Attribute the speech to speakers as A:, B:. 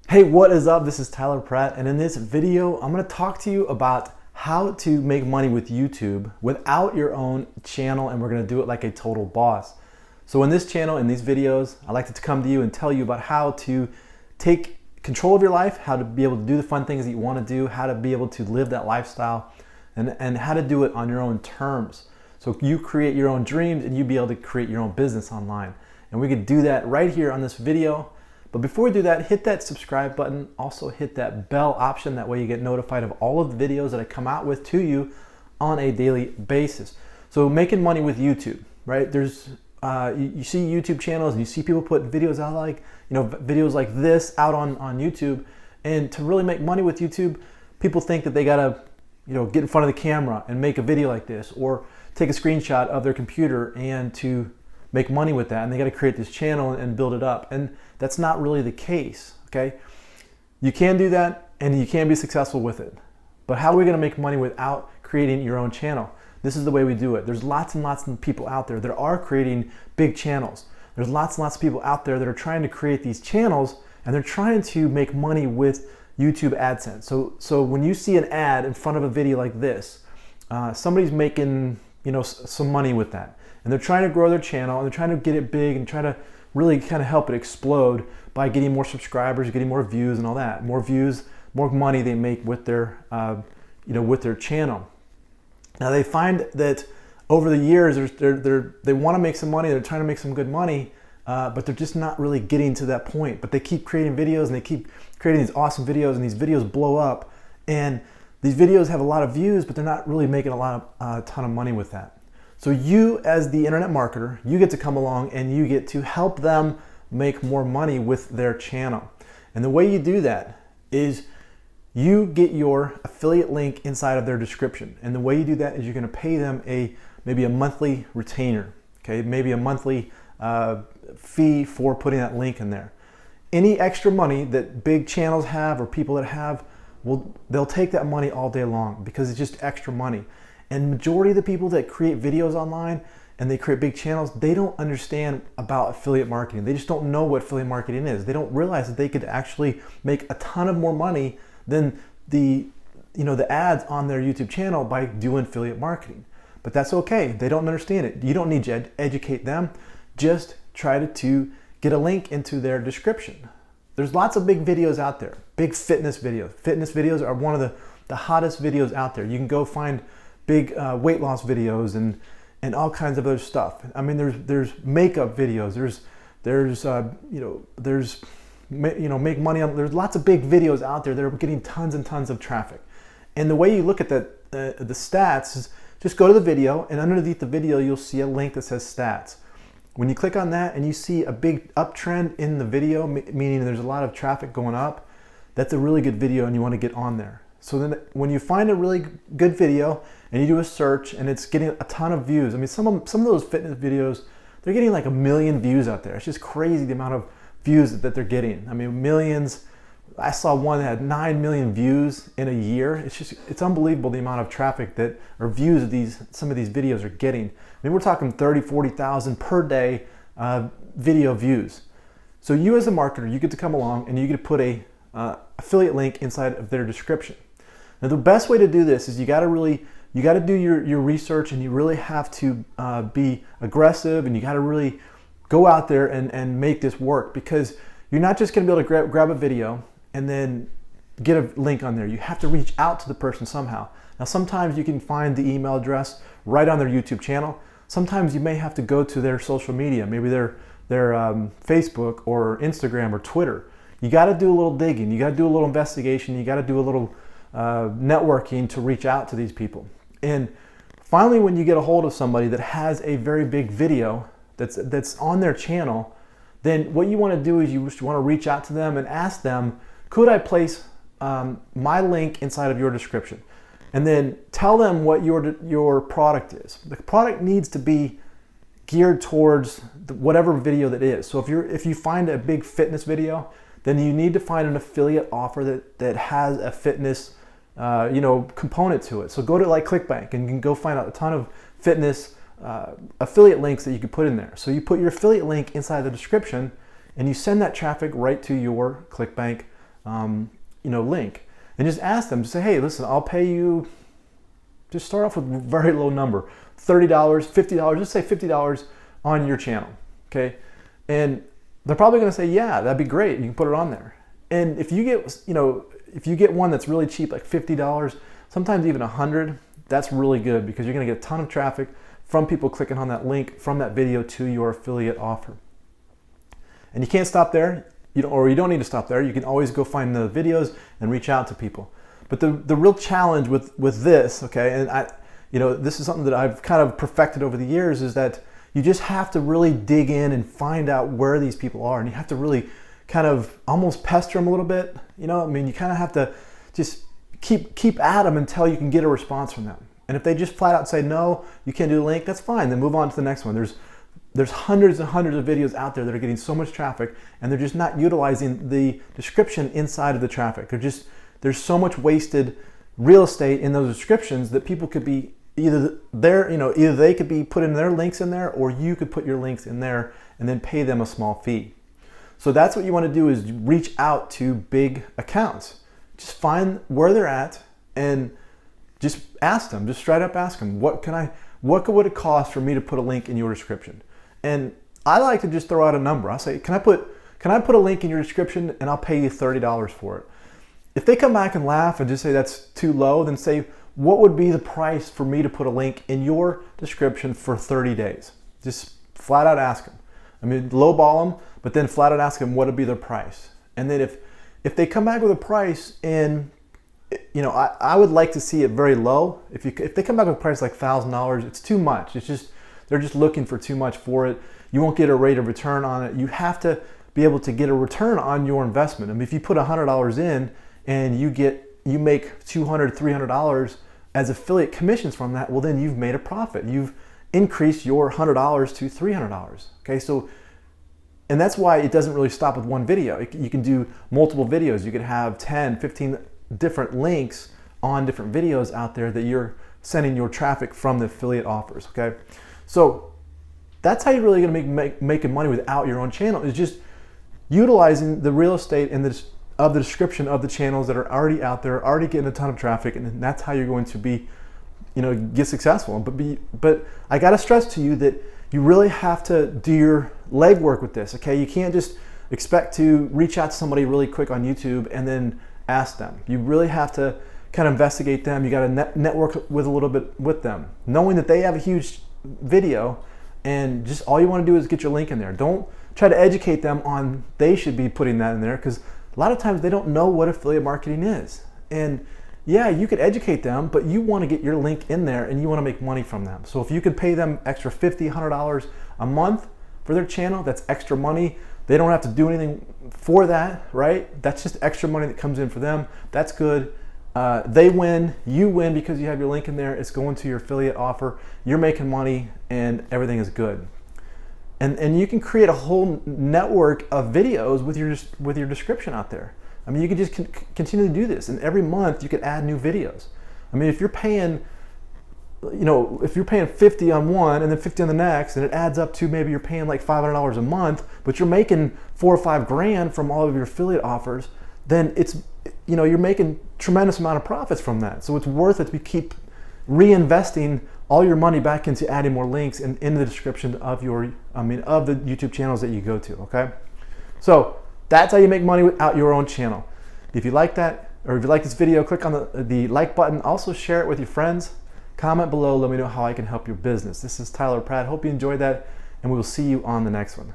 A: Hey, what is up? This is Tyler Pratt, and in this video, I'm going to talk to you about how to make money with YouTube without your own channel, and we're going to do it like a total boss. So in this channel, in these videos, I like to come to you and tell you about how to take control of your life, how to be able to do the fun things that you want to do, how to be able to live that lifestyle, and how to do it on your own terms. So you create your own dreams and you be able to create your own business online. And we could do that right here on this video. But before we do that, hit that subscribe button. Also hit that bell option. That way you get notified of all of the videos that I come out with to you on a daily basis. So making money with YouTube, right? There's you see YouTube channels and you see people put videos out videos like this out on YouTube. And to really make money with YouTube, people think that they gotta get in front of the camera and make a video like this, or take a screenshot of their computer and to make money with that, and they got to create this channel and build it up. And that's not really the case, okay? You can do that and you can be successful with it. But how are we going to make money without creating your own channel? This is the way we do it. There's lots and lots of people out there that are creating big channels. There's lots and lots of people out there that are trying to create these channels, and they're trying to make money with YouTube AdSense. So when you see an ad in front of a video like this, somebody's making some money with that. And they're trying to grow their channel, and they're trying to get it big and try to really kind of help it explode by getting more subscribers, getting more views and all that. More views, more money they make with their, with their channel. Now they find that over the years, they want to make some money, they're trying to make some good money, but they're just not really getting to that point. But they keep creating videos, and they keep creating these awesome videos, and these videos blow up. And these videos have a lot of views, but they're not really making a ton of money with that. So you, as the internet marketer, you get to come along and you get to help them make more money with their channel. And the way you do that is you get your affiliate link inside of their description. And the way you do that is you're going to pay them maybe a monthly retainer, okay? Maybe a monthly fee for putting that link in there. Any extra money that big channels have, or people that have, they'll take that money all day long because it's just extra money. And majority of the people that create videos online and they create big channels, they don't understand about affiliate marketing. They just don't know what affiliate marketing is. They don't realize that they could actually make a ton of more money than the ads on their YouTube channel by doing affiliate marketing. But that's okay. They don't understand it. You don't need to educate them. Just try to get a link into their description. There's lots of big videos out there, big fitness videos. Fitness videos are one of the hottest videos out there. You can go find big weight loss videos and all kinds of other stuff. I mean, there's makeup videos. There's make money on. There's lots of big videos out there that are getting tons and tons of traffic. And the way you look at the stats is just go to the video, and underneath the video you'll see a link that says stats. When you click on that and you see a big uptrend in the video, meaning there's a lot of traffic going up, that's a really good video and you want to get on there. So then when you find a really good video and you do a search and it's getting a ton of views, I mean, some of those fitness videos, they're getting like 1 million views out there. It's just crazy the amount of views that they're getting. I mean, millions. I saw one that had 9 million views in a year. It's unbelievable the amount of traffic or views some of these videos are getting. I mean, we're talking 30, 40,000 per day video views. So you as a marketer, you get to come along and you get to put a affiliate link inside of their description. Now, the best way to do this is you got to do your research, and you really have to be aggressive, and you got to really go out there and make this work, because you're not just going to be able to grab a video and then get a link on there. You have to reach out to the person somehow. Now, sometimes you can find the email address right on their YouTube channel. Sometimes you may have to go to their social media, maybe their Facebook or Instagram or Twitter. You got to do a little digging. You got to do a little investigation. You got to do a little networking to reach out to these people. And finally, when you get a hold of somebody that has a very big video that's on their channel, then what you want to do is you want to reach out to them and ask them, could I place my link inside of your description? And then tell them what your product is. The product needs to be geared towards whatever video that is. So if you find a big fitness video, then you need to find an affiliate offer that has a fitness component to it. So go to like ClickBank and you can go find out a ton of fitness affiliate links that you can put in there. So you put your affiliate link inside the description, and you send that traffic right to your ClickBank link, and just ask them, just say, hey, listen, I'll pay you, just start off with a very low number, $30, $50, just say $50 on your channel, okay? And they're probably gonna say, yeah, that'd be great, you can put it on there. And if you get one that's really cheap, like $50, sometimes even $100, that's really good, because you're gonna get a ton of traffic from people clicking on that link from that video to your affiliate offer. And you can't stop there, you don't need to stop there. You can always go find the videos and reach out to people. But the real challenge with this, okay, and this is something that I've kind of perfected over the years, is that you just have to really dig in and find out where these people are, and you have to really kind of almost pester them a little bit. You kind of have to just keep at them until you can get a response from them. And if they just flat out say no, you can't do the link, that's fine. Then move on to the next one. There's hundreds and hundreds of videos out there that are getting so much traffic, and they're just not utilizing the description inside of the traffic. There's so much wasted real estate in those descriptions that people could be either they could be putting their links in there, or you could put your links in there and then pay them a small fee. So that's what you want to do, is reach out to big accounts. Just find where they're at and just ask them, just straight up ask them, what would it cost for me to put a link in your description? And I like to just throw out a number. I'll say, can I put a link in your description, and I'll pay you $30 for it. If they come back and laugh and just say that's too low, then say, what would be the price for me to put a link in your description for 30 days? Just flat out ask them. Lowball them, but then flat out ask them what would be their price. And then if they come back with a price, and I would like to see it very low. If they come back with a price like $1,000, it's too much. They're just looking for too much for it. You won't get a rate of return on it. You have to be able to get a return on your investment. If you put $100 in and you make $200, $300 as affiliate commissions from that, well, then you've made a profit. You've increased your $100 to $300. Okay, and that's why it doesn't really stop with one video. You can do multiple videos. You could have 10, 15 different links on different videos out there that you're sending your traffic from the affiliate offers, okay? So that's how you're really gonna making money without your own channel, is just utilizing the real estate and the description of the channels that are already out there, already getting a ton of traffic, and that's how you're going to be, get successful. But I gotta stress to you that you really have to do your legwork with this, okay? You can't just expect to reach out to somebody really quick on YouTube and then ask them. You really have to kind of investigate them. You got to network with a little bit with them, knowing that they have a huge video, and just all you want to do is get your link in there. Don't try to educate them on they should be putting that in there, because a lot of times they don't know what affiliate marketing is. And yeah, you could educate them, but you want to get your link in there and you want to make money from them. So if you could pay them extra $50, $100 a month for their channel, that's extra money. They don't have to do anything for that, right? That's just extra money that comes in for them. That's good. They win, you win, because you have your link in there. It's going to your affiliate offer. You're making money, and everything is good. And you can create a whole network of videos with your description out there. You could just continue to do this, and every month you could add new videos. If you're paying, if you're paying 50 on one and then 50 on the next, and it adds up to maybe you're paying like $500 a month, but you're making $4 or $5 grand from all of your affiliate offers, then it's, you're making tremendous amount of profits from that. So it's worth it to keep reinvesting all your money back into adding more links in the description of of the YouTube channels that you go to, okay? So that's how you make money without your own channel. If you like that, or if you like this video, click on the like button. Also share it with your friends. Comment below, let me know how I can help your business. This is Tyler Pratt. Hope you enjoyed that, and we will see you on the next one.